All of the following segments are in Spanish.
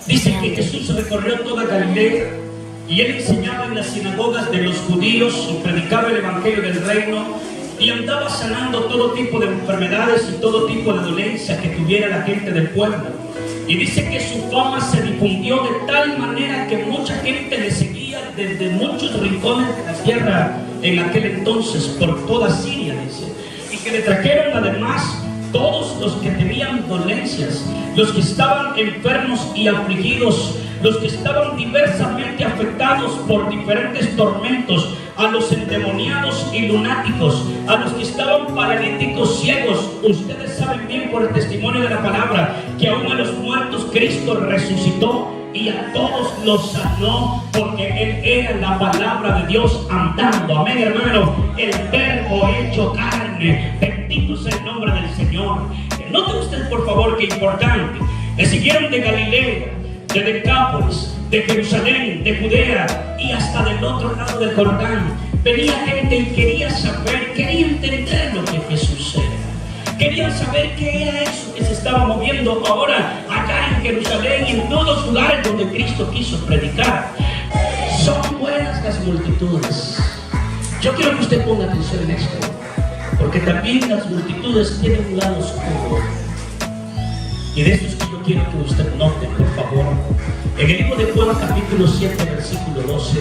Dice que Jesús recorrió toda Galilea y él enseñaba en las sinagogas de los judíos y predicaba el evangelio del reino y andaba sanando todo tipo de enfermedades y todo tipo de dolencias que tuviera la gente del pueblo. Y dice que su fama se difundió de tal manera que mucha gente le seguía desde muchos rincones de la tierra en aquel entonces, por toda Siria, dice. Y que le trajeron además todos los que tenían dolencias, los que estaban enfermos y afligidos, los que estaban diversamente afectados por diferentes tormentos, a los endemoniados y lunáticos, a los que estaban paralíticos, ciegos. Ustedes saben bien por el testimonio de la palabra que aún a los muertos Cristo resucitó y a todos los sanó, porque Él era la palabra de Dios andando. Amén, hermano. El verbo hecho carne. Bendito sea el nombre del Señor. Note usted, por favor, que importante. Le siguieron de Galilea, de Decápolis, de Jerusalén, de Judea y hasta del otro lado del Jordán. Venía gente y quería saber, quería entender lo que Jesús era. Querían saber qué era eso que se estaba moviendo ahora acá en Jerusalén y en todos los lugares donde Cristo quiso predicar. Son buenas las multitudes. Yo quiero que usted ponga atención en esto, porque también las multitudes tienen un lado oscuro. Y de esto es que yo quiero que usted note, por favor. En el libro de Juan, capítulo 7, versículo 12,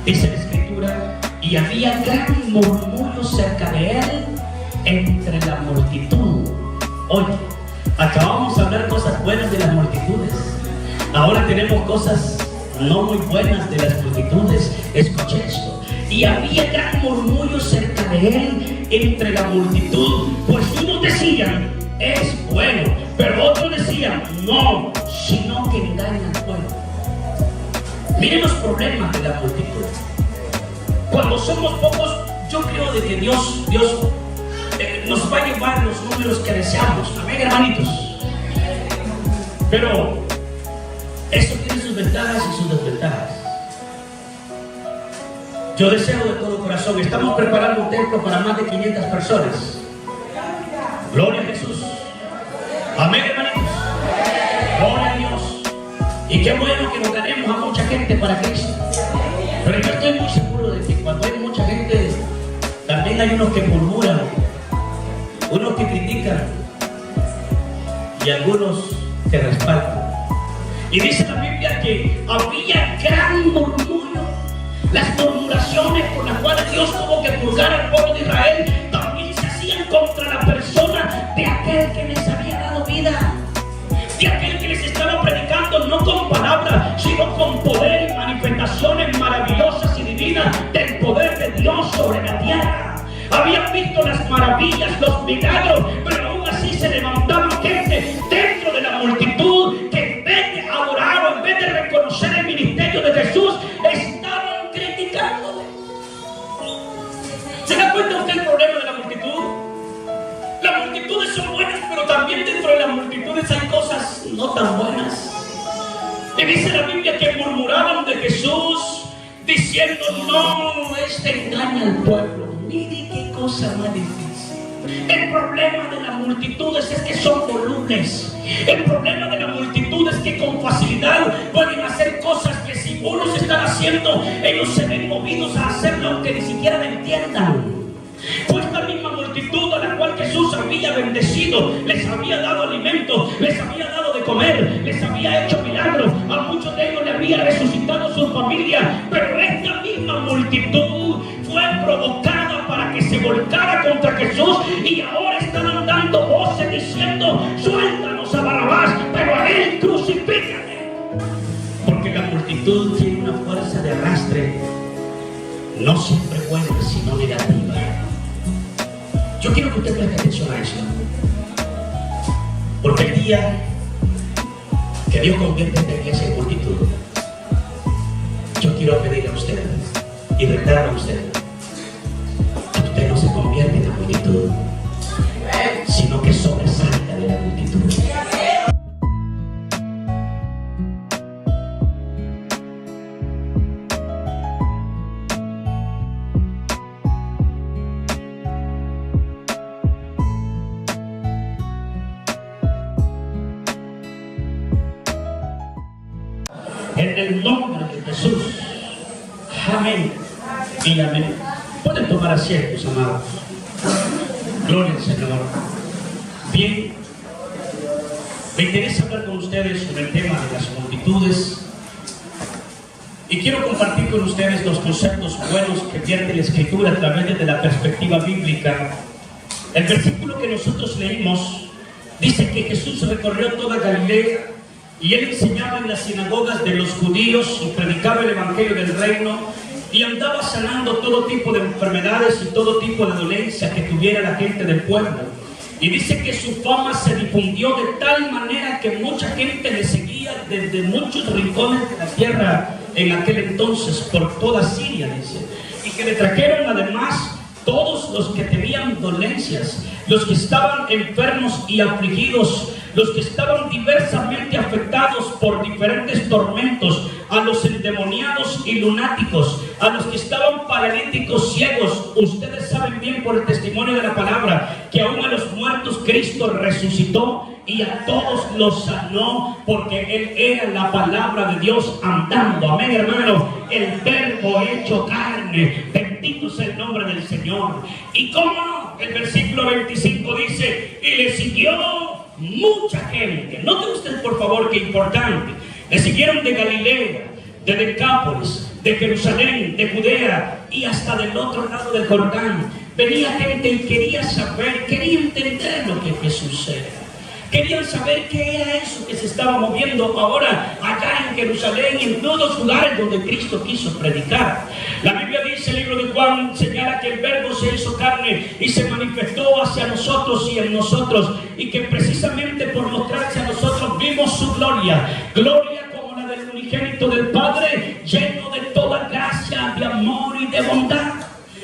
dice la Escritura: y había gran murmullo cerca de él entre la multitud. Oye, acabamos de hablar cosas buenas de las multitudes. Ahora tenemos cosas no muy buenas de las multitudes. Escuche esto. Y había gran murmullo cerca de él entre la multitud, pues unos decían: es bueno, pero otros decían: no, sino que engaña al pueblo. Miren los problemas de la multitud. Cuando somos pocos, yo creo de que Dios nos va a llevar los números que deseamos. Amén, hermanitos. Pero esto tiene sus ventajas y sus desventajas. Yo deseo de todo corazón, estamos preparando un templo para más de 500 personas. Gloria a Jesús. Amén, hermanitos. Gloria a Dios. Y qué bueno que nos ganemos a mucha gente para Cristo. Pero yo estoy muy seguro de que cuando hay mucha gente, también hay unos que murmuran, unos que critican y algunos que respaldan. Y dice la Biblia que había gran murmullo. Las murmuraciones por las cuales Dios tuvo que purgar al pueblo de Israel también se hacían contra la persona de aquel que les había dado vida, de aquel que les estaba predicando no con palabras, sino con poder y manifestaciones maravillosas y divinas del poder de Dios sobre la tierra. Habían visto las maravillas, los milagros, pero aún así se levantaba gente dentro de la multitud que en vez de adorar o en vez de reconocer el ministerio de Jesús, estaban criticándole. ¿Se da cuenta usted el problema de la multitud? Las multitudes son buenas, pero también dentro de las multitudes hay cosas no tan buenas. Y dice la Biblia que murmuraban de Jesús, diciendo: no, este engaña al pueblo. Mire qué cosa más difícil. El problema de las multitudes es que son volubles. El problema de la multitud es que con facilidad pueden hacer cosas que si uno se están haciendo, ellos se ven movidos a hacerlo aunque ni siquiera lo entiendan. Pues la misma multitud a la cual Jesús había bendecido, les había dado alimento, les había dado de comer, les había hecho milagros, a muchos de ellos le había resucitado su familia, pero esta misma multitud fue provocada para que se volcara contra Jesús y ahora están dando voces diciendo: suéltanos a Barrabás, pero a él crucifícale. Porque la multitud tiene una fuerza de arrastre, no siempre buena, sino negativa. Yo quiero que usted preste atención a eso, porque el día que Dios convierte esta iglesia en multitud, yo quiero pedirle a usted y retarle a usted que usted no se convierta en la multitud, sino que sobresalga de la multitud. En el nombre de Jesús. Amén y amén. Pueden tomar asientos, amados. Gloria al Señor. Bien, me interesa hablar con ustedes sobre el tema de las multitudes. Y quiero compartir con ustedes los conceptos buenos que vierte la Escritura a través de la perspectiva bíblica. El versículo que nosotros leímos dice que Jesús recorrió toda Galilea y él enseñaba en las sinagogas de los judíos y predicaba el evangelio del reino y andaba sanando todo tipo de enfermedades y todo tipo de dolencia que tuviera la gente del pueblo. Y dice que su fama se difundió de tal manera que mucha gente le seguía desde muchos rincones de la tierra en aquel entonces, por toda Siria, dice. Y que le trajeron además todos los que tenían dolencias, los que estaban enfermos y afligidos, los que estaban diversamente afectados por diferentes tormentos, a los endemoniados y lunáticos, a los que estaban paralíticos, ciegos. Ustedes saben bien por el testimonio de la palabra que aún a los muertos Cristo resucitó y a todos los sanó, porque Él era la palabra de Dios andando. Amén, hermano. El verbo hecho carne. Bendito sea el nombre del Señor. Y cómo no, el versículo 25 dice: y le siguió mucha gente. Note usted, por favor, qué importante. Le siguieron de Galilea, de Decápolis, de Jerusalén, de Judea y hasta del otro lado del Jordán. Venía gente y quería saber, quería entender lo que Jesús era. Querían saber qué era eso que se estaba moviendo ahora allá en Jerusalén y en todos los lugares donde Cristo quiso predicar. La Biblia dice, el libro de Juan señala que el verbo se hizo carne y se manifestó hacia nosotros y en nosotros, y que precisamente por mostrarse a nosotros vimos su gloria, gloria como la del unigénito del Padre, lleno de toda gracia, de amor y de bondad.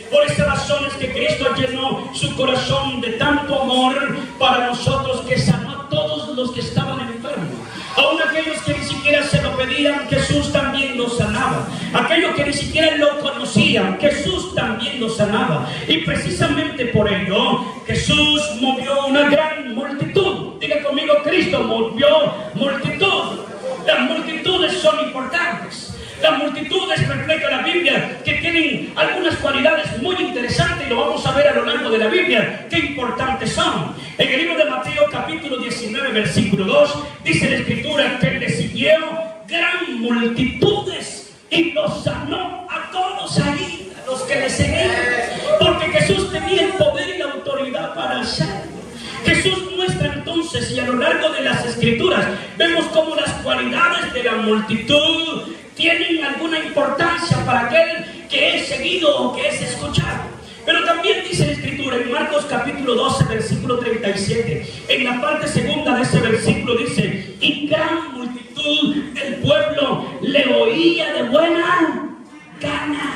Por esa razón es que Cristo llenó su corazón de tanto amor para nosotros, que sanó a todos los que estaban enfermos. Aún aquellos que ni siquiera se lo pedían, Jesús también los sanaba. Aquellos que ni siquiera lo conocían, Jesús también los sanaba. Y precisamente por ello, Jesús movió una gran multitud. Diga conmigo, Cristo movió multitud. Las multitudes son importantes. Las multitudes, refleja la Biblia, que tienen algunas cualidades muy interesantes, y lo vamos a ver a lo largo de la Biblia, qué importantes son. En el libro de Mateo, capítulo 19, versículo 2, dice la Escritura que le siguió gran multitudes y los sanó a todos ahí, a los que le seguían, porque Jesús tenía el poder y la autoridad para hacerlo. Jesús muestra entonces, y a lo largo de las Escrituras, vemos cómo las cualidades de la multitud tienen alguna importancia para aquel que es seguido o que es escuchado. Pero también dice la Escritura en Marcos capítulo 12, versículo 37, en la parte segunda de ese versículo dice: y gran multitud del pueblo le oía de buena gana.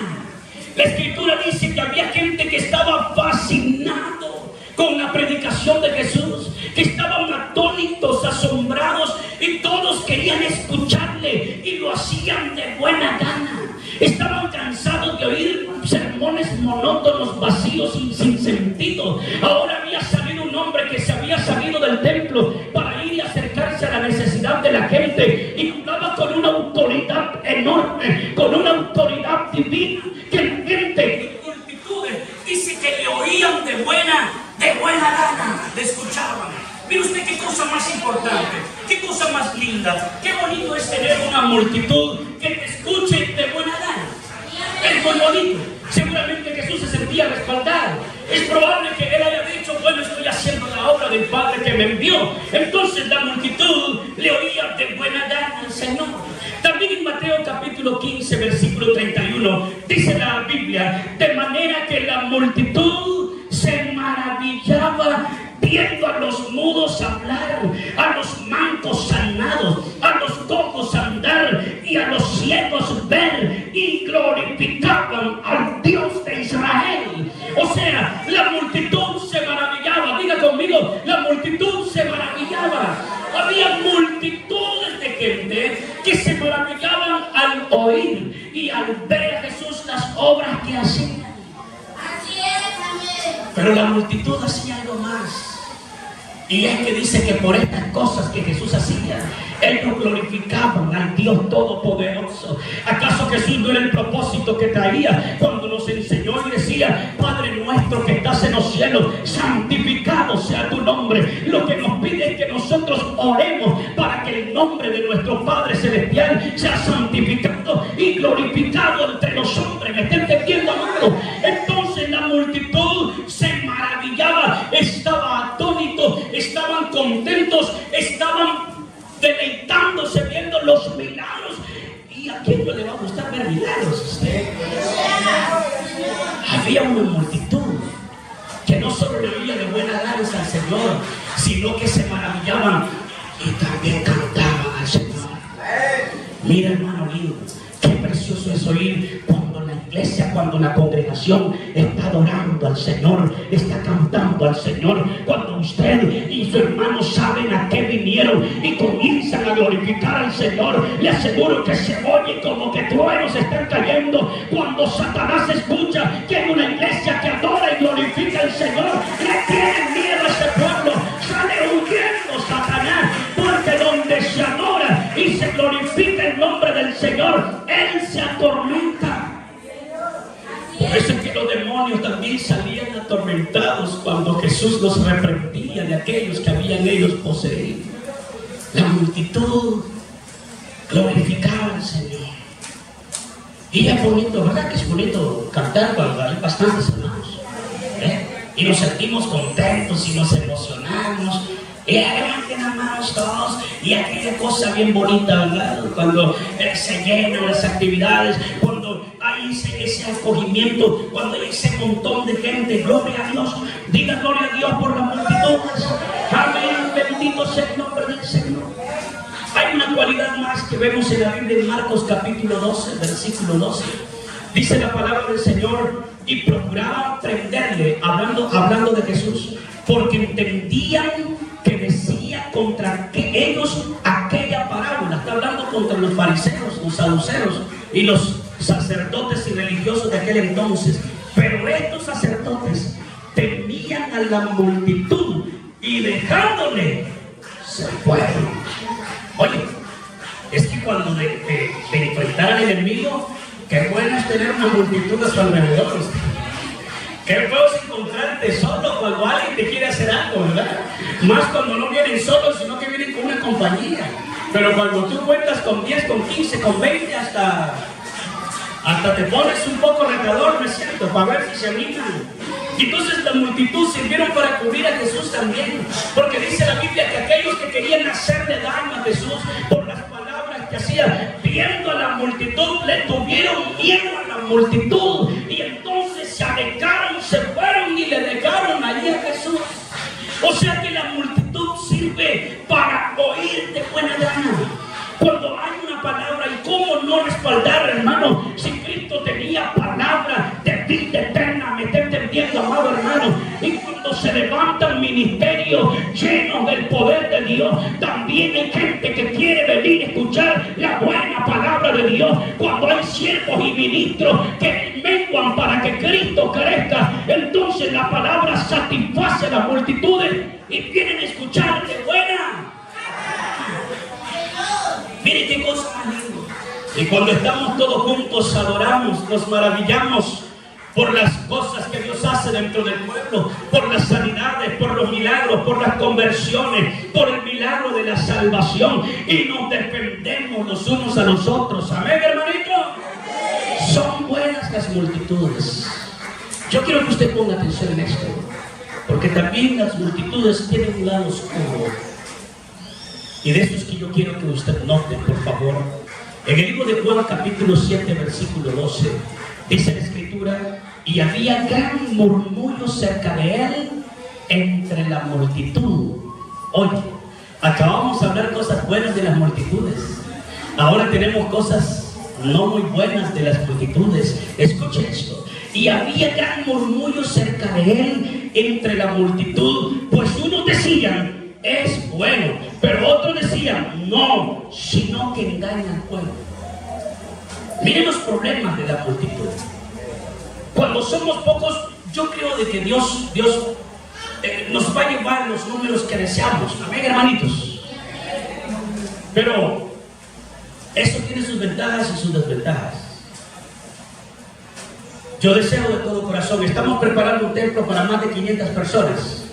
La Escritura dice que había gente que estaba fascinado con la predicación de Jesús, que estaban atónitos, asombrados, y todos querían escucharle y lo hacían de buena gana. Estaban cansados de oír sermones monótonos, vacíos y sin sentido. Ahora había salido un hombre que se había salido del templo para ir y acercarse a la necesidad de la gente, y hablaba con una autoridad enorme, con una autoridad divina, que la gente, multitudes, dice que le oían de buena gana, le escuchaban. Mire usted qué cosa más importante, qué cosa más linda, qué bonito es tener una multitud que te escuche de buena gana. Es muy bonito. Seguramente Jesús se sentía respaldado. Es probable que él haya dicho: bueno, estoy haciendo la obra del Padre que me envió. Entonces la multitud le oía de buena gana al Señor. También en Mateo capítulo 15, versículo 31, dice la Biblia: de manera que la multitud se maravillaba viendo a los mudos hablar, a los mancos sanados, a los cojos andar y a los ciegos ver, y glorificaban al Dios de Israel. O sea, la multitud se maravillaba. Diga conmigo, la multitud se maravillaba. Había multitudes de gente que se maravillaban al oír y al ver a Jesús las obras que hacía. Pero la multitud hacía algo más. Y es que dice que por estas cosas que Jesús hacía, Ellos glorificaban al Dios Todopoderoso. ¿Acaso Jesús no era el propósito que traía cuando nos enseñó y decía: Padre nuestro que estás en los cielos, santificado sea tu nombre? Lo que nos pide es que nosotros oremos para que el nombre de nuestro Padre Celestial sea santificado y glorificado entre los hombres. ¿Me está entendiendo, amado? Entonces la multitud se maravillaba, estaba atónito, estaban contentos, estaban deleitándose viendo los milagros. ¿Y a quién no le va a gustar ver milagros a usted? Había una multitud que no solo le oía de buena gana al Señor, sino que se maravillaban y también cantaban al Señor. Mira, hermano lindo, qué precioso es oír cuando la iglesia, cuando la congregación está adorando al Señor, está cantando al Señor, cuando usted y su hermano saben a qué vinieron y comienzan a glorificar al Señor. Le aseguro que se oye como que truenos están cayendo. Cuando Satanás escucha que hay una iglesia que adora y glorifica al Señor, le tienen miedo a ese pueblo, sale huyendo Satanás, porque donde se adora y se glorifica el nombre del Señor, Él se atormenta. Por eso es que los demonios también salían atormentados cuando Jesús los reprendía de aquellos que habían ellos poseído. La multitud glorificaba al Señor. Y es bonito, ¿verdad que es bonito cantar cuando hay bastantes hermanos? Y nos sentimos contentos y nos emocionamos. Y levanten las manos todos, y aquella cosa bien bonita, ¿verdad? Cuando se llenan las actividades, cuando hay ese acogimiento, cuando hay ese montón de gente. Gloria a Dios, diga gloria a Dios por las multitudes. Amén, bendito sea el nombre del Señor. Hay una cualidad más que vemos en la Biblia, en Marcos capítulo 12, versículo 12. Dice la palabra del Señor: y procuraban prenderle, hablando de Jesús, porque entendían que decía contra ellos aquella parábola. Está hablando contra los fariseos, los saduceos y los sacerdotes y religiosos de aquel entonces. Pero estos sacerdotes temían a la multitud y dejándole se fueron. Oye, es que cuando de enfrentar al enemigo, qué bueno es tener una multitud a su alrededor. Qué feo es encontrarte solo cuando alguien te quiere hacer algo, ¿verdad? Más cuando no vienen solos, sino que vienen con una compañía. Pero cuando tú cuentas con 10, con 15, con 20, hasta te pones un poco retador, ¿no es cierto? Para ver si se animan. Y entonces la multitud sirvieron para cubrir a Jesús también. Porque dice la Biblia que aquellos que querían hacerle daño a Jesús por las palabras que hacía, viendo a la multitud, le tuvieron miedo a la multitud. Y entonces se alejaron, se fueron y le dejaron allí a Jesús. O sea que la multitud sirve para oír de buena gana. Cuando hay una palabra, y cómo no respaldar, hermano, si Cristo tenía palabra de vida eterna. ¿Me está entendiendo, amado hermano? Y cuando se levanta un ministerio lleno del poder de Dios, también hay gente que quiere venir a escuchar la buena palabra de Dios. Cuando hay siervos y ministros que menguan para que Cristo crezca, entonces la palabra satisface a las multitudes y vienen a escuchar de buena. Mire qué cosa más linda. Y cuando estamos todos juntos, adoramos, nos maravillamos por las cosas que Dios hace dentro del pueblo, por las sanidades, por los milagros, por las conversiones, por el milagro de la salvación. Y nos defendemos los unos a los otros. Amén, hermanito. Son buenas las multitudes. Yo quiero que usted ponga atención en esto, porque también las multitudes tienen un lado oscuro. Y de eso es que yo quiero que usted note, por favor. En el libro de Juan, capítulo 7, versículo 12, dice la Escritura: y había gran murmullo cerca de él entre la multitud. Oye, acabamos de hablar cosas buenas de las multitudes. Ahora tenemos cosas no muy buenas de las multitudes. Escuche esto: y había gran murmullo cerca de él entre la multitud, pues unos decían: es bueno, pero otros decían: no, sino que engaña al pueblo. Miren los problemas de la multitud. Cuando somos pocos, yo creo de que Dios nos va a llevar los números que deseamos. Amén, hermanitos. Pero eso tiene sus ventajas y sus desventajas. Yo deseo de todo corazón, estamos preparando un templo para más de 500 personas.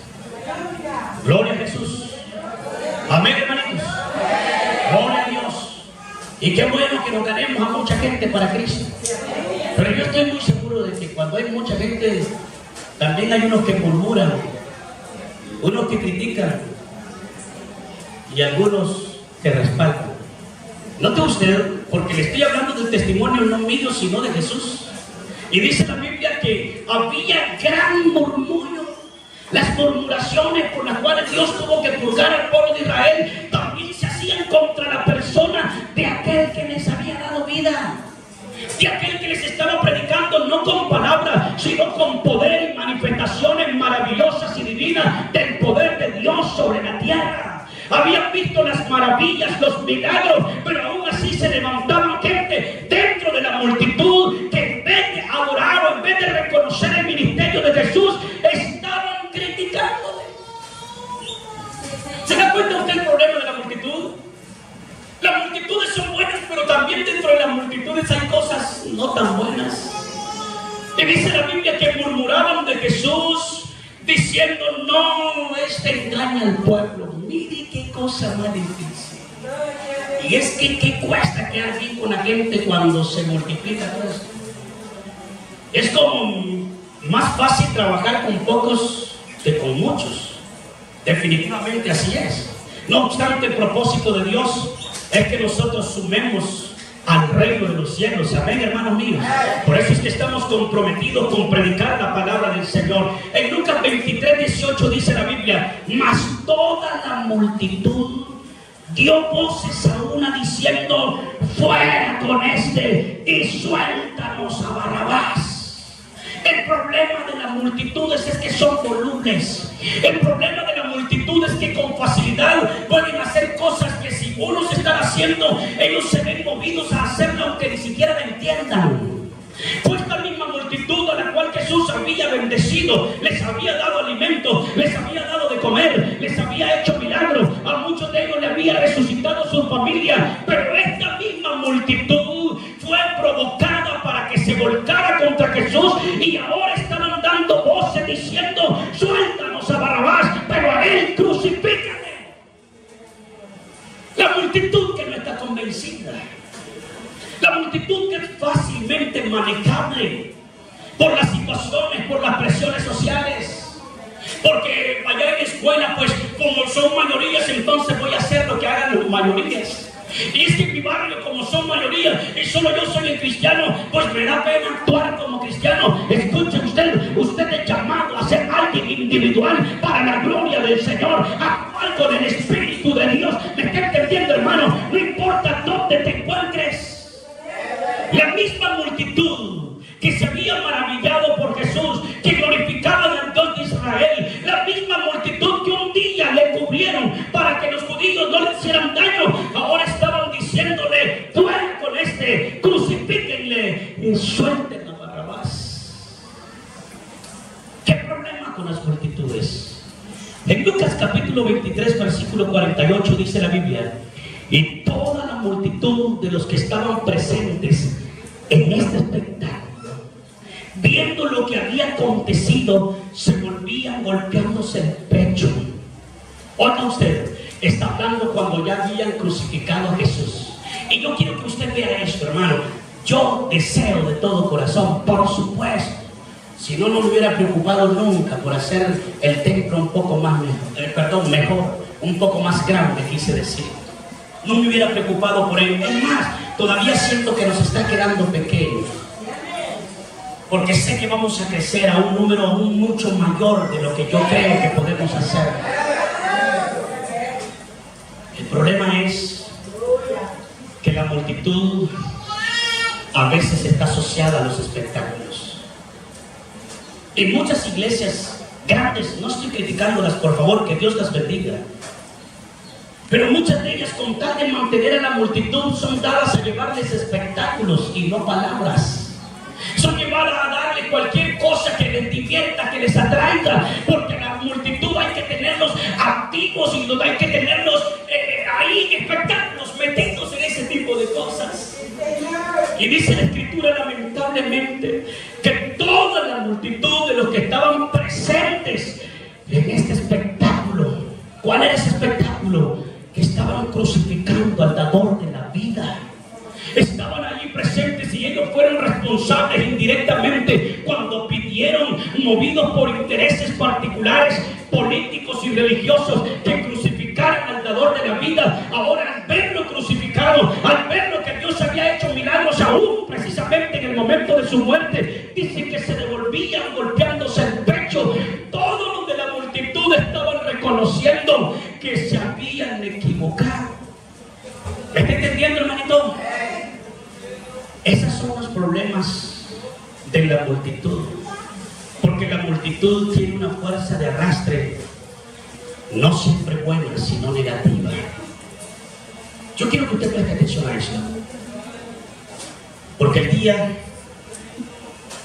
Gloria a Jesús. Amén, hermanitos. Gloria a Dios. Y qué bueno que nos ganemos a mucha gente para Cristo. Pero yo estoy muy seguro de que cuando hay mucha gente, también hay unos que murmuran, unos que critican y algunos que respaldan. Note usted, porque le estoy hablando del testimonio no mío, sino de Jesús. Y dice la Biblia que había gran murmullo. Las murmuraciones por las cuales Dios tuvo que purgar al pueblo de Israel también se hacían contra la persona de aquel que les había dado vida, de aquel que les estaba predicando no con palabras, sino con poder y manifestaciones maravillosas y divinas del poder de Dios sobre la tierra. Habían visto las maravillas, los milagros, pero aún así se levantaban gente dentro de la multitud que en vez de adorar o en vez de reconocer el ministerio de Jesús, estaban criticándole. ¿Se da cuenta usted el problema de la multitud? Las multitudes son buenas, pero también dentro de las multitudes hay cosas no tan buenas. Y dice la Biblia que murmuraban de Jesús, diciendo: no, este engaña al pueblo. Mire qué cosa más difícil. Y es que qué cuesta quedar bien con la gente cuando se multiplica todo esto. Es como más fácil trabajar con pocos que con muchos. Definitivamente así es. No obstante, el propósito de Dios es que nosotros sumemos al reino de los cielos. Amén, hermanos míos. Por eso es que estamos comprometidos con predicar la palabra del Señor. En Lucas 23:18 dice la Biblia: mas toda la multitud dio voces a una diciendo: fuera con este y suéltanos a Barrabás. El problema de las multitudes es que son volubles. El problema de las multitudes es que con facilidad pueden hacer cosas que si uno se está haciendo, ellos se ven movidos a hacerlo aunque ni siquiera lo entiendan. Fue esta misma multitud a la cual Jesús había bendecido, les había dado alimento, les había dado de comer, les había hecho milagros, a muchos de ellos le había resucitado su familia, pero esta misma multitud fue provocada para que se volcara contra Jesús y ahora estaban dando voces diciendo: suéltanos a Barrabás, pero a él crucifícale. La multitud que no está convencida, la multitud que es fácilmente manejable por las situaciones, por las presiones sociales, porque allá en la escuela, pues como son mayorías, entonces voy a hacer lo que hagan las mayorías. Y es que en mi barrio, como son mayoría y solo yo soy el cristiano, pues me da pena actuar como cristiano. Escuche usted es llamado a ser alguien individual para la gloria del Señor, actuar con el Espíritu de Dios. ¿Me está entendiendo, hermano? No importa dónde te encuentres. La misma multitud que se había maravillado por Jesús, que glorificaban al Dios de Israel, la misma multitud que un día le cubrieron para que los judíos no le hicieran daño, ahora estaban diciéndole: fuera con este, crucifíquenle y suelten a Barrabás. ¿Qué problema con las multitudes? En Lucas capítulo 23 versículo 48 dice la Biblia: y toda la multitud de los que estaban presentes en este espectáculo, viendo lo que había acontecido, se volvían golpeándose el pecho. Oiga usted, está hablando cuando ya habían crucificado a Jesús. Y yo quiero que usted vea esto, hermano. Yo deseo de todo corazón, por supuesto, si no, no me hubiera preocupado nunca por hacer el templo un poco más mejor, un poco más grande, quise decir. No me hubiera preocupado por ello. Es más, todavía siento que nos está quedando pequeño, porque sé que vamos a crecer a un número aún mucho mayor de lo que yo creo que podemos hacer. El problema es que la multitud a veces está asociada a los espectáculos. En muchas iglesias grandes, no estoy criticándolas, por favor, que Dios las bendiga, pero muchas de ellas, con tal de mantener a la multitud, son dadas a llevarles espectáculos y no palabras. Son llevadas a darle cualquier cosa que les divierta, que les atraiga, porque la multitud hay que tenerlos activos y hay que tenerlos ahí, espectáculos. responsables indirectamente cuando pidieron, movidos por intereses particulares, políticos y religiosos, que crucificaran al dador de la vida. Ahora, al verlo crucificado, al verlo que Dios había hecho milagros aún precisamente en el momento de su muerte, dice que se devolvían golpeándose el pecho. Todos los de la multitud estaban reconociendo que se habían equivocado. ¿Me está entendiendo, hermanito? Esos son los problemas de la multitud, porque la multitud tiene una fuerza de arrastre, no siempre buena, sino negativa. Yo quiero que usted preste atención a eso, porque el día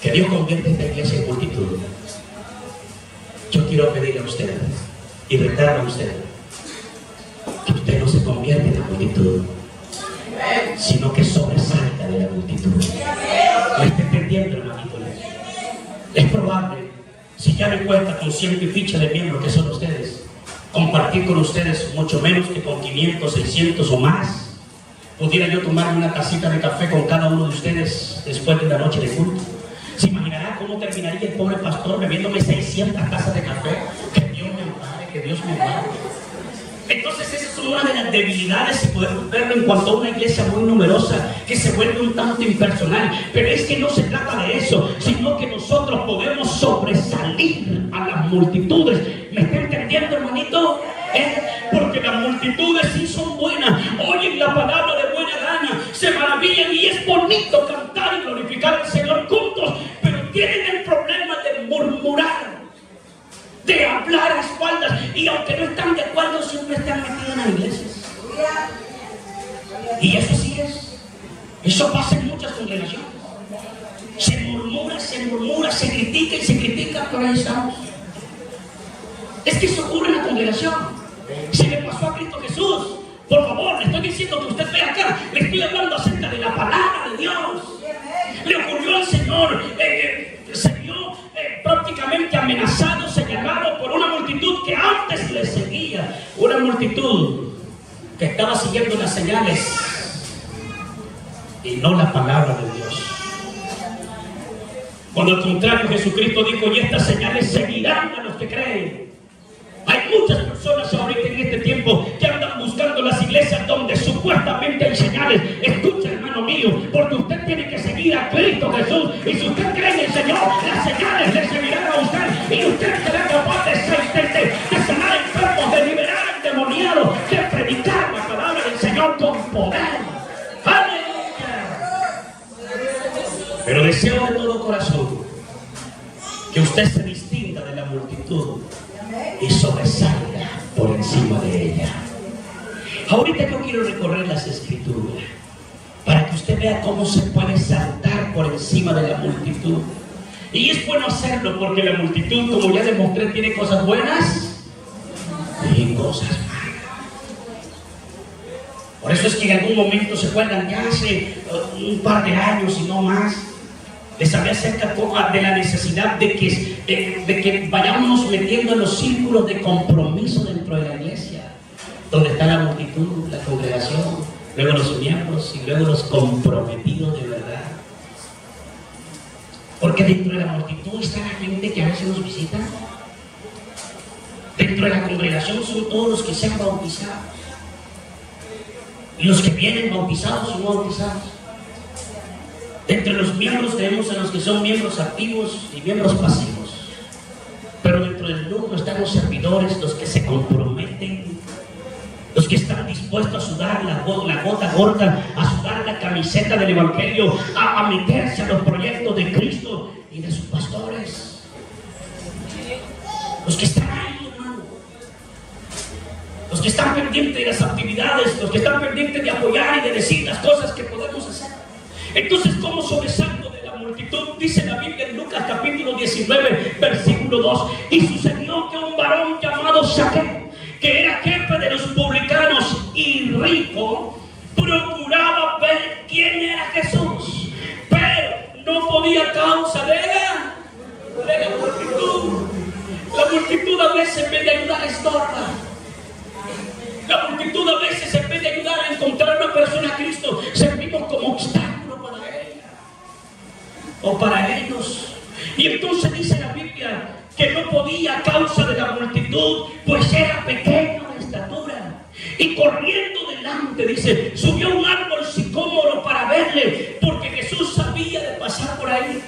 que Dios convierte esta iglesia en multitud, yo quiero pedirle a usted y retarle a usted que usted no se convierta en la multitud, sino que sobresalga de la multitud. ¿Me está entendiendo, hermanito? Es probable, si ya me cuenta con 100 y ficha de miembros que son ustedes, compartir con ustedes mucho menos que con 500, 600 o más. Pudiera yo tomarme una tacita de café con cada uno de ustedes después de una noche de culto. ¿Se imaginará cómo terminaría el pobre pastor bebiéndome 600 tazas de café? Que Dios me ampare, que Dios me ampare. Entonces esa es una de las debilidades, si podemos verlo, en cuanto a una iglesia muy numerosa que se vuelve un tanto impersonal. Pero es que no se trata de eso, sino que nosotros podemos sobresalir a las multitudes. ¿Me está entendiendo, hermanito? Porque las multitudes sí son buenas, oyen la palabra de buena gana, se maravillan y es bonito cantar y glorificar al Señor juntos, pero tienen el problema de murmurar, de hablar a espaldas, y aunque no están de acuerdo, siempre están metidos en las iglesias. Y eso sí es. Eso pasa en muchas congregaciones. Se murmura, se critica y se critica, pero ahí estamos. Es que eso ocurre en la congregación. Se le pasó a Cristo Jesús. Por favor, le estoy diciendo que usted vea acá. Le estoy hablando acerca de la palabra de Dios. Le ocurrió al Señor. Se vio prácticamente amenazado, señalado por una multitud que antes le seguía. Una multitud que estaba siguiendo las señales y no la palabra de Dios. Cuando al contrario Jesucristo dijo: y estas señales seguirán a los que creen. Hay muchas personas ahorita en este tiempo que andan buscando las iglesias donde supuestamente hay señales. Escucha, hermano mío, porque usted tiene que seguir a Cristo Jesús. Y si usted cree en el Señor, las señales le seguirán a usted. Y usted será capaz de sanar enfermos, de liberar endemoniados, de predicar la palabra del Señor con poder. ¡Aleluya! Pero deseo de todo corazón que usted se distinga de la multitud y sobresalga por encima de ella. Ahorita yo quiero recorrer las escrituras para que usted vea cómo se puede saltar por encima de la multitud. Y es bueno hacerlo porque la multitud, como ya demostré, tiene cosas buenas y cosas malas. Por eso es que en algún momento, se acuerdan, ya hace un par de años y no más, les hablé acerca de la necesidad de que vayamos metiendo en los círculos de compromiso dentro de la iglesia, donde está la multitud, la congregación, luego los miembros y luego los comprometidos de verdad. Porque dentro de la multitud está la gente que a veces nos visita. Dentro de la congregación son todos los que se han bautizado, y los que vienen bautizados y no bautizados. Entre los miembros tenemos a los que son miembros activos y miembros pasivos. Pero dentro del grupo están los servidores, los que se comprometen, los que están dispuestos a sudar la gota gorda, a sudar la camiseta del Evangelio, a meterse a los proyectos de Cristo y de sus pastores. Los que están ahí, hermano. Los que están pendientes de las actividades, los que están pendientes de apoyar y de decir las cosas que podemos hacer. Entonces, ¿cómo sobresalgo de la multitud? Dice la Biblia en Lucas capítulo 19, versículo 2. Y sucedió que un varón llamado Zaqueo, que era jefe de los publicanos y rico, procuraba ver quién era Jesús, pero no podía a causa de la multitud. La multitud a veces, en vez de ayudar, estorba. La multitud a veces, en vez de ayudar a encontrar a una persona a Cristo, servimos como obstáculo para ella. o para ellos. Y entonces dice la Biblia que no podía a causa de la multitud, pues era pequeño de estatura. Y corriendo delante, dice, subió a un árbol sicómoro para verle, porque Jesús sabía de pasar por ahí.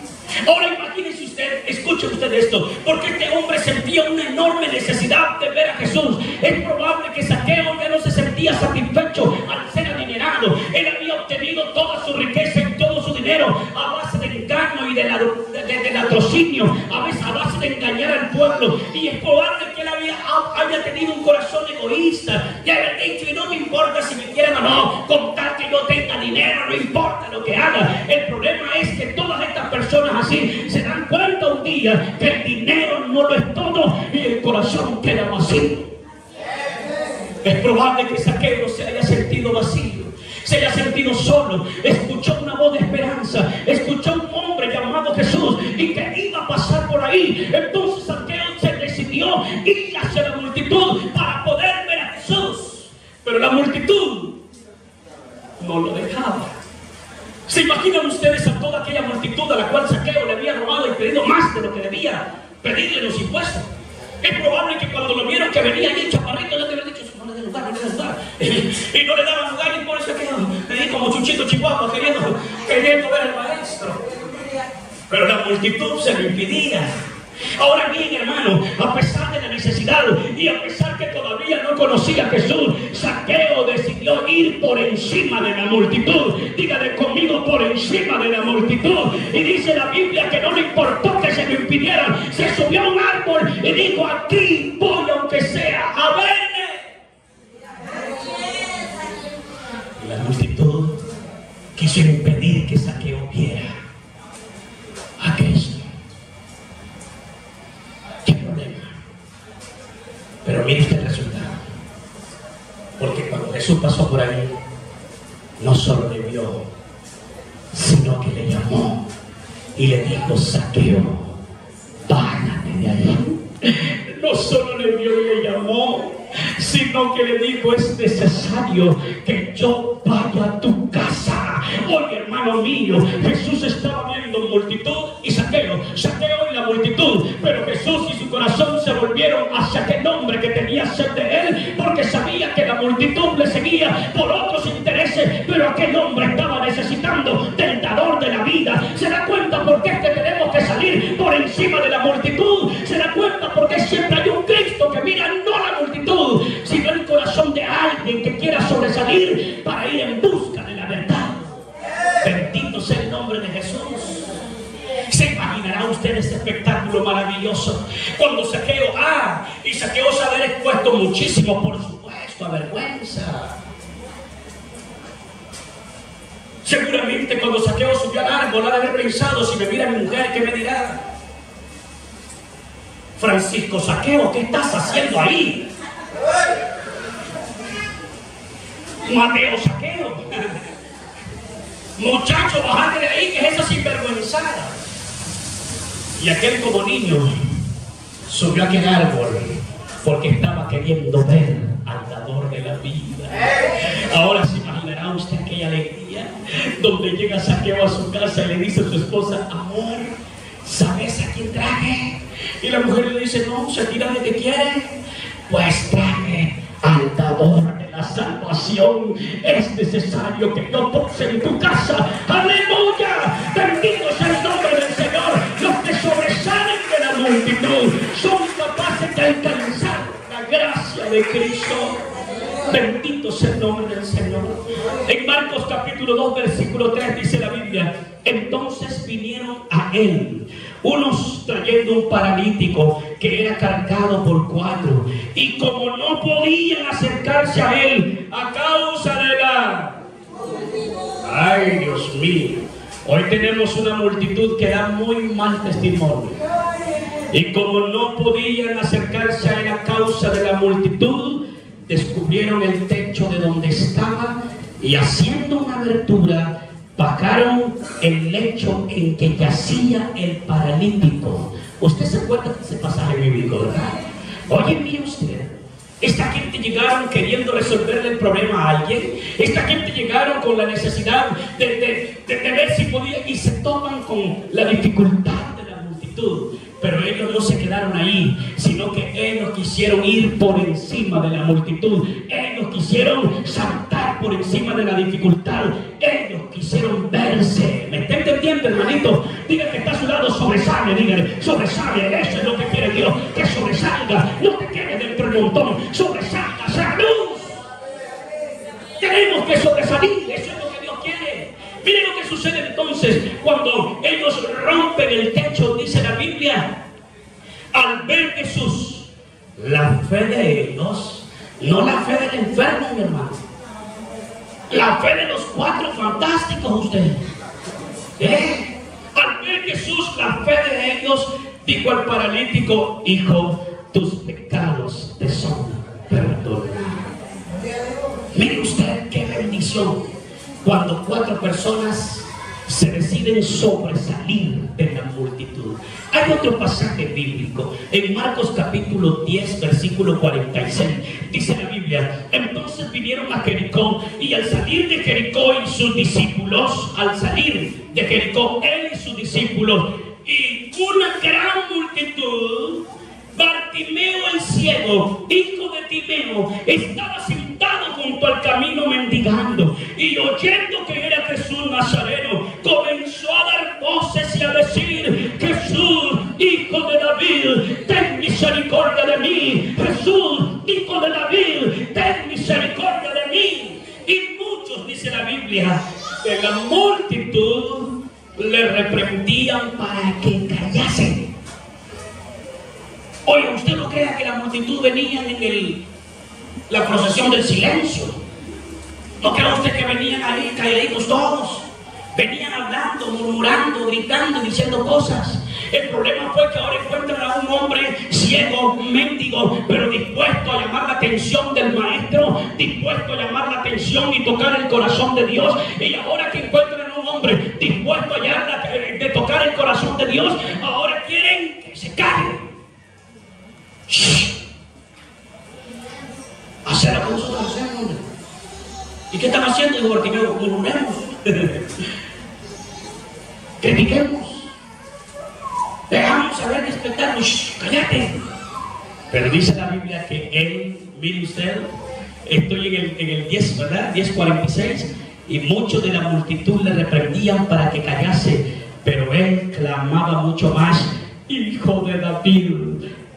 Ahora imagínese usted, escuche usted esto, porque este hombre sentía una enorme necesidad de ver a Jesús. Es probable que Zaqueo ya no se sentía satisfecho al ser adinerado. Él había obtenido toda su riqueza y todo su dinero a base de engaño y de latrocinio, a veces a base de engañar al pueblo. Y es probable que él había tenido un corazón egoísta y había dicho, y no me importa si me quieren o no, con tal que yo tenga dinero, no importa lo que haga. El problema es que todas estas personas así se dan cuenta un día que el dinero no lo es todo y el corazón queda vacío. Es probable que Zaqueo se haya sentido vacío, se haya sentido solo. Escuchó una voz de esperanza, escuchó un hombre llamado Jesús y que iba a pasar por ahí. Entonces Zaqueo se decidió ir hacia la multitud para poder ver a Jesús, pero la multitud no lo dejaba. ¿Se imaginan ustedes a toda aquella multitud a la cual Zaqueo le había robado y pedido más de lo que debía pedirle los impuestos? Es probable que cuando lo vieron que venía ahí chaparrito, ya te habían dicho, no le den lugar, no le den lugar. Y no le daban lugar, y por eso Zaqueo venía como Chuchito Chihuahua queriendo ver al maestro. Pero la multitud se lo impedía. Ahora bien, hermano, a pesar de la necesidad y a pesar que todavía no conocía a Jesús, Zaqueo decidió ir por encima de la multitud. Dígale conmigo, por encima de la multitud. Y dice la Biblia que no le importó que se lo impidieran. Se subió a un árbol y dijo, aquí voy aunque sea a verme. Y la multitud quiso impedir que Zaqueo viera a Cristo. Pero mire este resultado, porque cuando Jesús pasó por ahí, no solo le vio, sino que le llamó y le dijo, Zaqueo, bájate de ahí. No solo le vio y le llamó, sino que le dijo, es necesario que yo vaya a tu casa. Oye, hermano mío, Jesús estaba viendo multitud y Zaqueo y la multitud, pero Jesús y su corazón se volvieron hacia aquel hombre que tenía sed de él, porque sabía que la multitud le seguía por otros intereses, pero aquel hombre estaba necesitando del dador de la vida. ¿Se da cuenta por qué es que tenemos que salir por encima de la multitud? ¿Se da cuenta por qué siempre hay un Cristo que mira no la multitud, sino el corazón de alguien que quiera sobresalir para ir en busca de la verdad? Bendito sea el nombre de Jesús. ¿Se imaginará usted ese espectáculo maravilloso? Cuando Zaqueo, y Zaqueo se haber expuesto muchísimo, por supuesto, a vergüenza. Seguramente cuando Zaqueo subió al árbol, ha de haber pensado, si me mira mi mujer, ¿qué me dirá? Francisco Zaqueo, ¿qué estás haciendo ahí? Mateo Zaqueo, muchacho, bajate de ahí, que es esa sinvergüenzada. Y aquel como niño subió a aquel árbol porque estaba queriendo ver al dador de la vida. Ahora se imaginará usted aquella alegría donde llega Zaqueo a su casa y le dice a su esposa, amor, ¿sabes a quién traje? Y la mujer le dice, no, Shakira, ¿de qué quiere? Pues traje al dador de la salvación. Es necesario que yo pose en tu casa. ¡Aleluya! Bendito sea el nombre del Señor. Los que sobresalen de la multitud son capaces de alcanzar la gracia de Cristo. Bendito sea el nombre del Señor. En Marcos capítulo 2 versículo 3 dice la Biblia, entonces vinieron a él unos trayendo un paralítico que era cargado por 4, y como no podían acercarse a él a causa de la... Ay, Dios mío, hoy tenemos una multitud que da muy mal testimonio, y como no podían acercarse a él a causa de la multitud, descubrieron el techo de donde estaba y haciendo una abertura bajaron el lecho en que yacía el paralítico. Usted se acuerda de ese pasaje bíblico, ¿verdad? Oye, mire usted, Esta gente llegaron queriendo resolverle el problema a alguien. Esta gente llegaron con la necesidad de ver si podían, y se topan con la dificultad de la multitud. Pero ellos no se quedaron ahí, sino que ellos quisieron ir por encima de la multitud. Ellos quisieron saltar por encima de la dificultad. Ellos quisieron verse. ¿Me está entendiendo, hermanito? Diga que está a su lado, sobresale, dígale, sobresale. Eso es lo que quiere Dios, que sobresalga. No te quedes dentro del montón, sobresalga, sea luz. Tenemos que sobresalir, eso es lo que Dios quiere. Miren lo que sucede entonces cuando ellos rompen el techo, dice la Biblia. Al ver Jesús, la fe de ellos, no la fe del enfermo, mi hermano, la fe de los 4 fantásticos, ustedes. Al ver Jesús, la fe de ellos, dijo al paralítico: hijo, tus pecados te son perdonados. Mire usted qué bendición cuando 4 personas se deciden sobresalir de la multitud. Hay otro pasaje bíblico en Marcos capítulo 10 versículo 46. Dice la Biblia: entonces vinieron a Jericó, y al salir de Jericó y sus discípulos, él y sus discípulos y una gran multitud, Bartimeo el ciego, hijo de Timeo, estaba sentado junto al camino mendigando, y oyendo que era Jesús Nazareno, comenzó a dar voces y a decir: Jesús, hijo de David, ten misericordia de mí. Jesús, hijo de David, ten misericordia de mí. Y muchos, dice la Biblia, de la multitud le reprendían para que callase. Oye, usted no crea que la multitud venía en la procesión del silencio. No crea usted que venían ahí calladitos todos. Venían hablando, murmurando, gritando, diciendo cosas. El problema fue que ahora encuentran a un hombre ciego, mendigo, pero dispuesto a llamar la atención del maestro, dispuesto a llamar la atención y tocar el corazón de Dios. Y ahora que encuentran a un hombre dispuesto a tocar el corazón de Dios, ahora quieren que se calle. Hacer lo que nosotros hacemos. ¿Y qué están haciendo? Digo, porque murmuremos, critiquemos, dejamos saber respetarnos. Cállate. Pero dice la Biblia que él, mire usted, estoy en el 10, ¿verdad? 10:46, y muchos de la multitud le reprendían para que callase, pero él clamaba mucho más: hijo de David,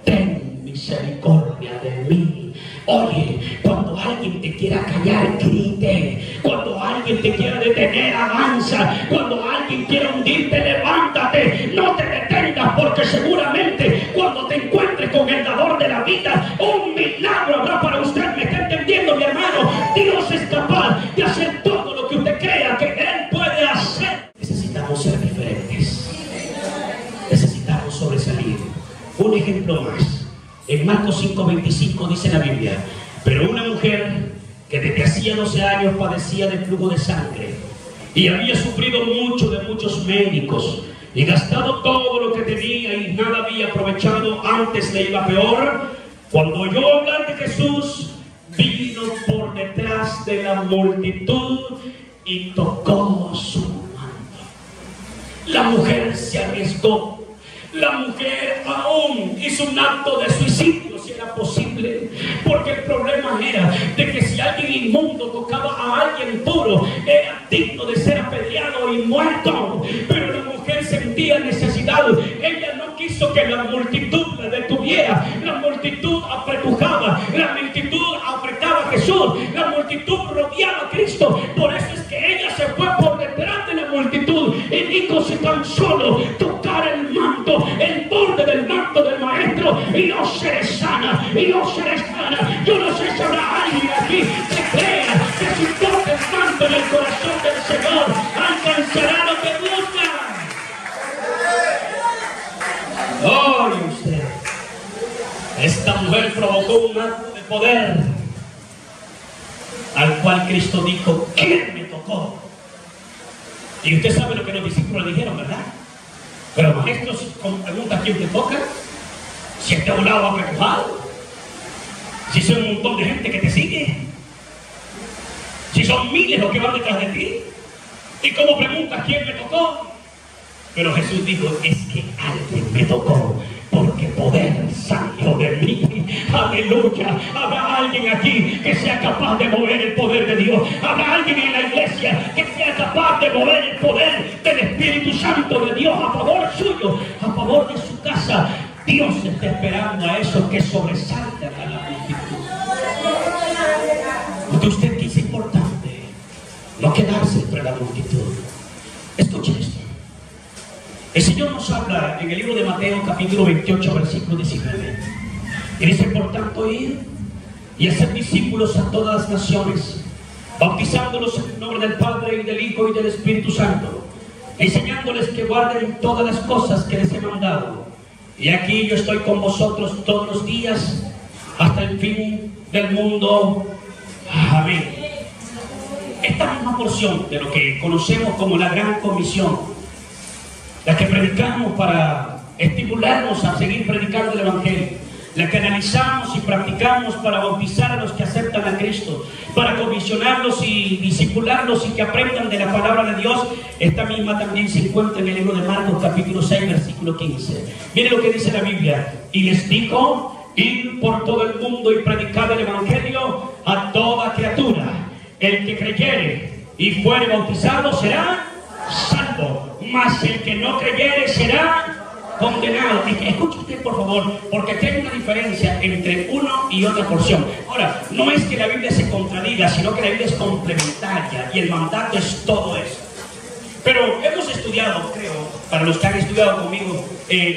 ten misericordia de mí. Oye, cuando alguien te quiera callar, grite. Cuando alguien te quiera detener, avanza. Cuando alguien quiera hundirte, levántate. No te detengas, porque seguramente cuando te encuentres con el dador de la vida, un milagro habrá para usted. ¿Me está entendiendo, mi hermano? Dios es capaz de hacer todo lo que usted crea que Él puede hacer. Necesitamos ser diferentes. Necesitamos sobresalir. Un ejemplo más. En Marcos 5:25 dice la Biblia: pero una mujer que desde hacía 12 años padecía de flujo de sangre, y había sufrido mucho de muchos médicos, y gastado todo lo que tenía, y nada había aprovechado, antes le iba peor, cuando oyó hablar de Jesús, vino por detrás de la multitud y tocó su manto. La mujer se arriesgó. La mujer aún hizo un acto de suicidio, si era posible, porque el problema era de que si alguien inmundo tocaba a alguien puro, era digno de ser apedreado y muerto. Pero la mujer sentía necesidad. Ella no quiso que la multitud la detuviera. La multitud apretujaba, la multitud apretaba a Jesús, la multitud rodeaba a Cristo. Por eso es que ella se fue por detrás de la multitud y dijo: si tan solo tocara el manto, el borde del manto del maestro, y yo seré sana, y yo seré sana. Yo no sé si habrá alguien aquí que crea que si toca el manto en el corazón del Señor, alcanzará lo que busca. Oye usted, esta mujer provocó un acto de poder, al cual Cristo dijo: ¿quién me tocó? Y usted sabe lo que los discípulos dijeron, ¿verdad? Pero maestros, con preguntas: ¿quién te toca? Si este volado apretujado, Si son un montón de gente que te sigue, si son miles los que van detrás de ti, y como preguntas quién me tocó, pero Jesús dijo, es que alguien me tocó, porque poder salió de mí. Aleluya. Habrá alguien aquí que sea capaz de mover el poder de Dios. Habrá alguien en la iglesia que sea capaz de mover el poder del Espíritu Santo de Dios a favor suyo, a favor de su casa. Dios está esperando a esos que sobresaltan a la multitud. Porque usted que es importante, no quedarse entre la multitud. Escuche esto. El Señor nos habla en el libro de Mateo, capítulo 28, versículo 19. Y dice, por tanto, ir y hacer discípulos a todas las naciones, bautizándolos en el nombre del Padre, y del Hijo, y del Espíritu Santo, enseñándoles que guarden todas las cosas que les he mandado. Y aquí yo estoy con vosotros todos los días, hasta el fin del mundo. Amén. Esta misma porción de lo que conocemos como la Gran Comisión, la que predicamos para estimularnos a seguir predicando el Evangelio, la que analizamos y practicamos para bautizar a los que aceptan a Cristo, para comisionarlos y discipularlos y que aprendan de la palabra de Dios. Esta misma también se encuentra en el libro de Marcos, capítulo 6, versículo 15. Mire lo que dice la Biblia. Y les dijo, id por todo el mundo y predicad el Evangelio a toda criatura. El que creyere y fuere bautizado será salvo, mas el que no creyere será condenado. Escuche usted, por favor, porque aquí hay una diferencia entre uno y otra porción. Ahora, no es que la Biblia se contradiga, sino que la Biblia es complementaria y el mandato es todo eso. Pero hemos estudiado, creo, para los que han estudiado conmigo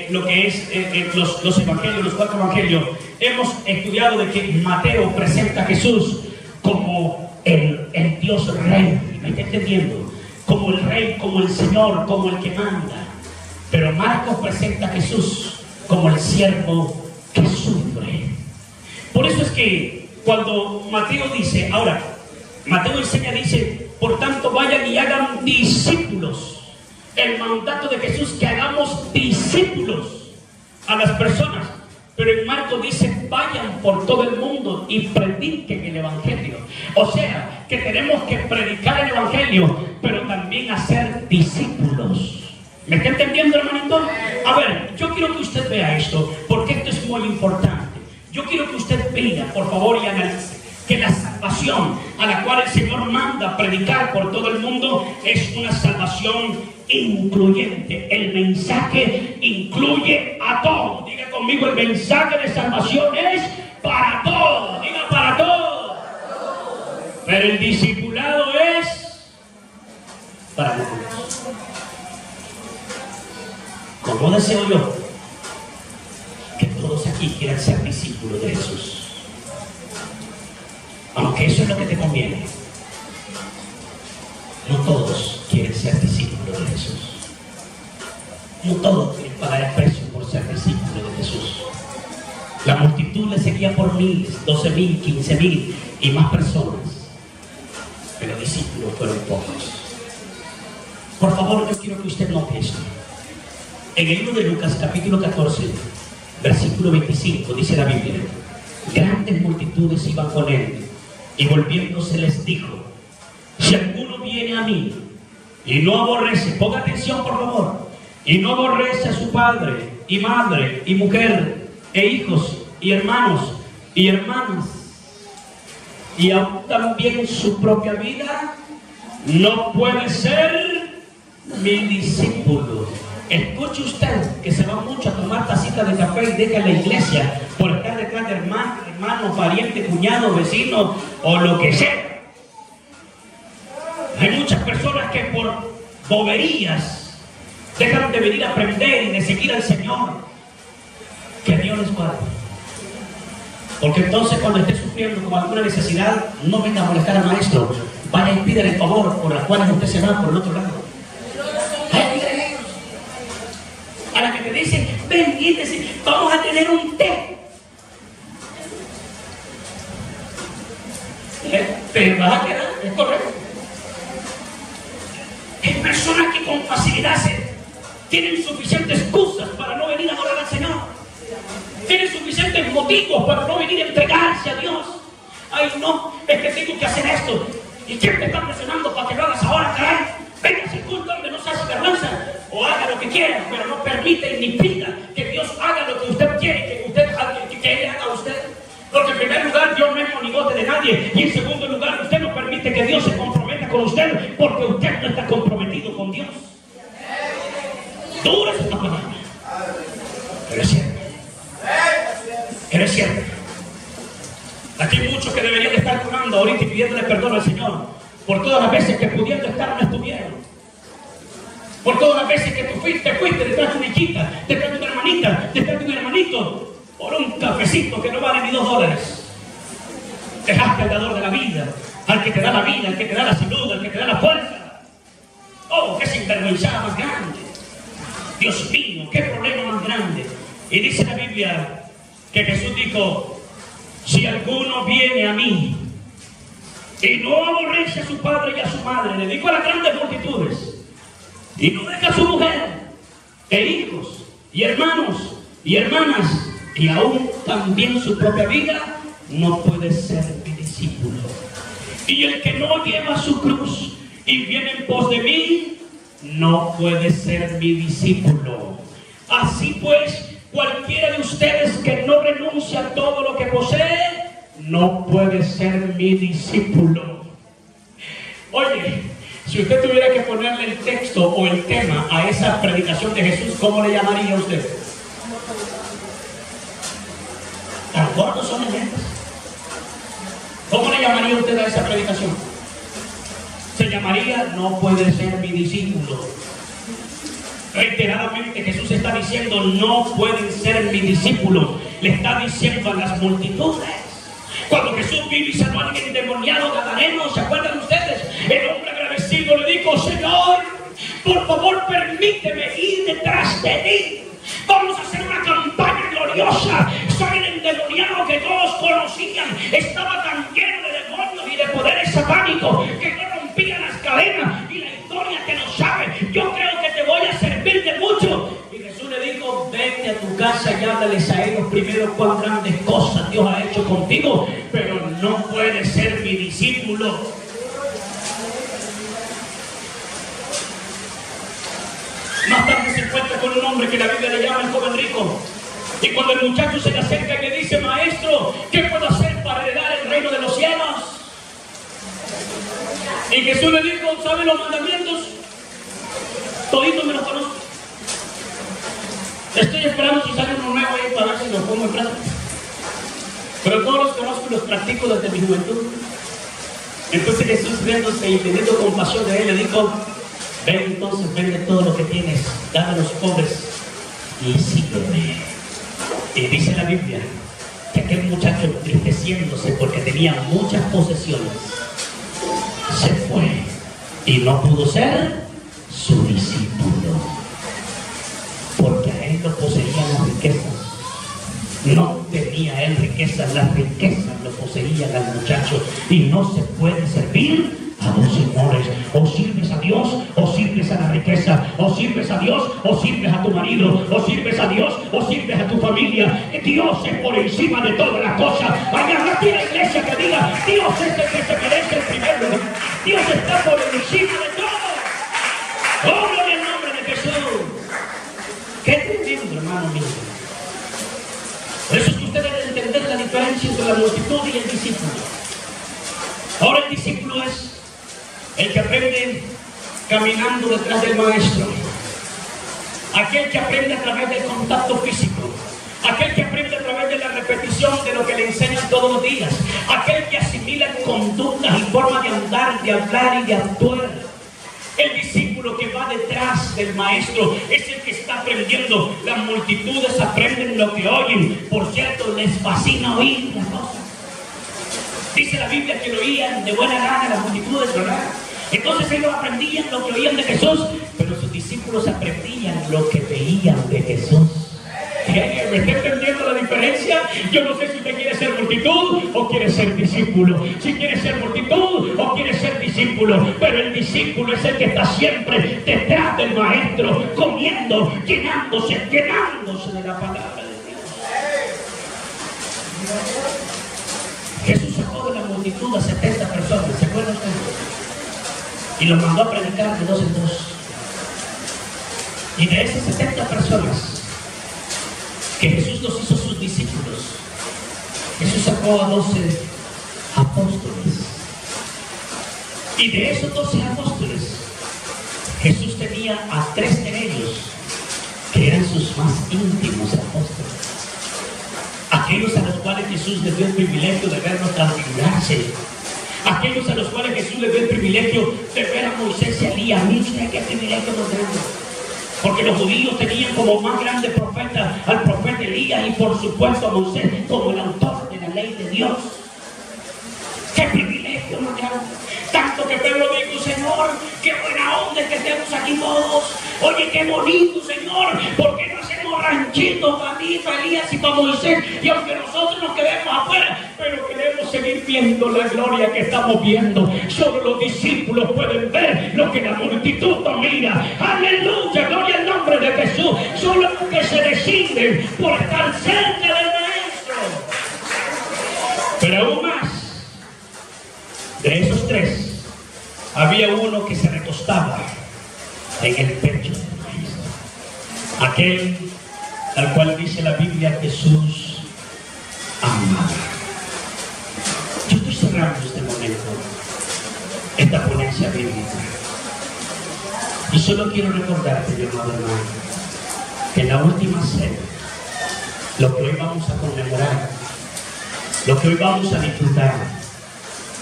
lo que es los evangelios, los 4 evangelios, hemos estudiado de que Mateo presenta a Jesús como el Dios Rey. ¿Me está entendiendo? Como el Rey, como el Señor, como el que manda. Pero Marcos presenta a Jesús como el siervo que sufre. Por eso es que cuando Mateo dice, ahora, Mateo enseña, dice, por tanto vayan y hagan discípulos. El mandato de Jesús, que hagamos discípulos a las personas. Pero en Marcos dice, vayan por todo el mundo y prediquen el Evangelio. O sea, que tenemos que predicar el Evangelio, pero también hacer discípulos. ¿Me está entendiendo, hermanito? A ver, yo quiero que usted vea esto, porque esto es muy importante. Yo quiero que usted vea, por favor, y analice que la salvación a la cual el Señor manda predicar por todo el mundo es una salvación incluyente. El mensaje incluye a todos. Diga conmigo, el mensaje de salvación es para todos. Diga, para todos. Pero el discipulado es para algunos. Como deseo yo que todos aquí quieran ser discípulos de Jesús. Aunque eso es lo que te conviene. No todos quieren ser discípulos de Jesús. No todos quieren pagar el precio por ser discípulos de Jesús. La multitud le seguía por miles, 12,000, 15,000 y más personas. Pero discípulos fueron pocos. Por favor, yo quiero que usted note esto. En el libro de Lucas, capítulo 14, versículo 25, dice la Biblia: grandes multitudes iban con él, y volviéndose les dijo: si alguno viene a mí y no aborrece, ponga atención por favor, y no aborrece a su padre y madre y mujer e hijos y hermanos y hermanas, y aún también su propia vida, no puede ser mi discípulo. Escuche usted que se va mucho a tomar tacita de café y deja la iglesia por estar detrás de hermano, pariente, cuñado, vecino o lo que sea. Hay muchas personas que por boberías dejan de venir a aprender y de seguir al Señor. Que Dios les guarde. Porque entonces, cuando esté sufriendo con alguna necesidad, no venga a molestar al maestro. Vaya y pídale el favor por las cuales usted se va por el otro lado. A la que te dicen, ven y dice, vamos a tener un té. Te vas a quedar, es correcto. Hay personas que con facilidad tienen suficientes excusas para no venir a adorar al Señor. Tienen suficientes motivos para no venir a entregarse a Dios. Ay, no, es que tengo que hacer esto. ¿Y quién te está presionando para que lo hagas ahora, caray? Venga a ese culto donde no se hace vergüenza. O haga lo que quiera, pero no permite ni pida que Dios haga lo que usted quiere, que Él haga a usted. Porque en primer lugar, Dios no es monigote de nadie. Y en segundo lugar, usted no permite que Dios se comprometa con usted, porque usted no está comprometido con Dios. Dura es esta palabra. Pero es cierto. Pero es cierto. Aquí hay muchos que deberían de estar curando ahorita y pidiéndole perdón al Señor por todas las veces que pudiendo estar no estuvieron. Por todas las veces que tú fuiste detrás de una hijita, detrás de una hermanita, detrás de un hermanito, por un cafecito que no vale ni $2. Dejaste al dador de la vida, al que te da la vida, al que te da la salud, al que te da la fuerza. Oh, qué sinvergüenzada más grande. Dios mío, qué problema más grande. Y dice la Biblia que Jesús dijo: si alguno viene a mí y no aborrece a su padre y a su madre, le dijo a las grandes multitudes, y no deja a su mujer, e hijos, y hermanos, y hermanas, y aún también su propia vida, no puede ser mi discípulo. Y el que no lleva su cruz y viene en pos de mí, no puede ser mi discípulo. Así pues, cualquiera de ustedes que no renuncia a todo lo que posee, no puede ser mi discípulo. Oye, si usted tuviera que ponerle el texto o el tema a esa predicación de Jesús, ¿cómo le llamaría a usted? ¿Tan gordos son elementos? ¿Cómo le llamaría usted a esa predicación? Se llamaría: no puede ser mi discípulo. Reiteradamente Jesús está diciendo: no pueden ser mi discípulo. Le está diciendo a las multitudes. Cuando Jesús vino y sanó a alguien endemoniado gadareno, ¿se acuerdan ustedes? El hombre agradecido le dijo: Señor, por favor permíteme ir detrás de ti. Vamos a hacer una campaña gloriosa. Soy el endemoniado que todos conocían. Estaba tan lleno de demonios y de poderes satánicos que no rompía las cadenas. Y la historia que no sabe, yo creo que te voy a servir de mucho. Y Jesús le dijo: vete a tu casa y háblales a ellos primero cuán grandes cosas Dios ha hecho contigo, pero no puedes ser mi discípulo. Más tarde se encuentra con un hombre que la Biblia le llama el joven rico. Y cuando el muchacho se le acerca y le dice: maestro, ¿qué puedo hacer para heredar el reino de los cielos? Y Jesús le dijo: ¿sabe los mandamientos? Toditos me los conozco. Estoy esperando si sale uno nuevo ahí para ver si los pongo en práctica. Pero todos los conozco y los practico desde mi juventud. Entonces Jesús, viéndose y teniendo compasión de él, le dijo: ven entonces, vende todo lo que tienes, dale a los pobres y sígueme. Y dice la Biblia que aquel muchacho, entristeciéndose porque tenía muchas posesiones, se fue y no pudo ser su discípulo, porque a él lo poseían las riquezas. No tenía él riquezas, las riquezas lo poseían al muchacho. Y no se puede servir a dos señores. O sirves a Dios o sirves a la riqueza. O sirves a Dios o sirves a tu marido. O sirves a Dios o sirves a tu familia. Dios es por encima de todas las cosas. Vaya, aquí la iglesia que diga: Dios es el que se merece el primer lugar. Dios está por encima de todo. Gloria en el nombre de Jesús. Qué tremendo, hermano mío. Por eso es que usted debe entender la diferencia entre la multitud y el discípulo. Ahora el discípulo es el que aprende caminando detrás del maestro. Aquel que aprende a través del contacto físico. Aquel que aprende a través de la repetición de lo que le enseñan todos los días. Aquel que asimila conductas y formas de andar, de hablar y de actuar. El discípulo que va detrás del maestro es el que está aprendiendo. Las multitudes aprenden lo que oyen. Por cierto, les fascina oír las cosas. Dice la Biblia que lo oían de buena gana las multitudes, ¿verdad? Entonces ellos aprendían lo que oían de Jesús, pero sus discípulos aprendían lo que veían de Jesús. ¿Me está entendiendo la diferencia? Yo no sé si usted quiere ser multitud o quiere ser discípulo. Si quiere ser multitud o quiere ser discípulo. Pero el discípulo es el que está siempre detrás del maestro, comiendo, llenándose de la palabra de Dios. Jesús sacó de la multitud a 70 personas, ¿se acuerdan ustedes? Y los mandó a predicar de dos en dos. Y de esas 70 personas que Jesús los hizo sus discípulos, Jesús sacó a 12 apóstoles. Y de esos 12 apóstoles, Jesús tenía a 3 de ellos que eran sus más íntimos apóstoles. Aquellos a los cuales Jesús les dio el privilegio de verlos transfigurarse. Aquellos a los cuales Jesús les dio el privilegio de ver a Moisés y a Elías. Miren qué privilegio más grande. Porque los judíos tenían como más grande profeta al profeta Elías y por supuesto a Moisés como el autor de la ley de Dios. ¡Qué privilegio más grande! Tanto que Pedro dijo, Señor, qué buena onda que estemos aquí todos. Oye, qué bonito, Señor, porque no hacemos ranchitos para mí, para Elías y para Moisés. Y aunque nosotros nos quedemos afuera, pero queremos seguir viendo la gloria que estamos viendo. Solo los discípulos pueden ver lo que la multitud no mira. Aleluya, gloria al nombre de Jesús. Solo los que se deciden por estar cerca del Maestro. Pero aún más, de esos 3, había uno que se recostaba en el pecho del Maestro. Aquel al cual dice la Biblia Jesús amaba. Yo estoy cerrando este momento, esta ponencia bíblica. Y solo quiero recordarte, mi amado hermano, que en la última cena, lo que hoy vamos a conmemorar, lo que hoy vamos a disfrutar,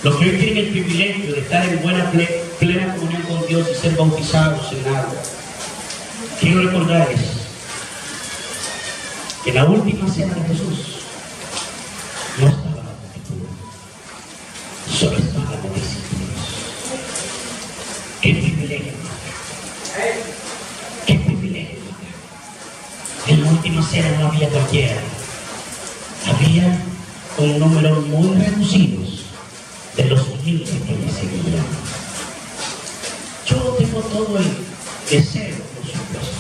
los que hoy tienen el privilegio de estar en plena comunión con Dios y ser bautizados en agua, quiero recordarles que en la última cena de Jesús no estaba la multitud, solo estaban los discípulos. ¡Qué privilegio! ¡Qué privilegio! En la última cena no había cualquiera, había un número muy reducido de los humildes que me seguían. Yo tengo todo el deseo, por supuesto,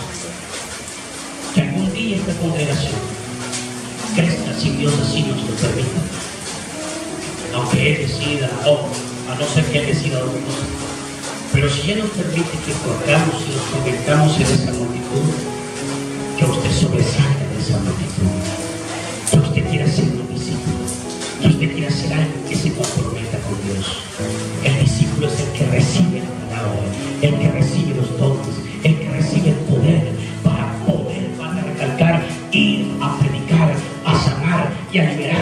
que algún día esta congregación crezca, si Dios así nos lo permite. Aunque Él decida, o a no ser que Él decida otra cosa. Pero si Él nos permite que corramos y nos convirtamos en esa multitud, que usted sobresalga de esa multitud, que usted quiera ser un discípulo, que usted quiera ser alguien que se comprometa con Dios. El discípulo es el que recibe la palabra, el que recibe los dones, el que recibe el poder para poder, para recalcar, ir a predicar, a sanar y a liberar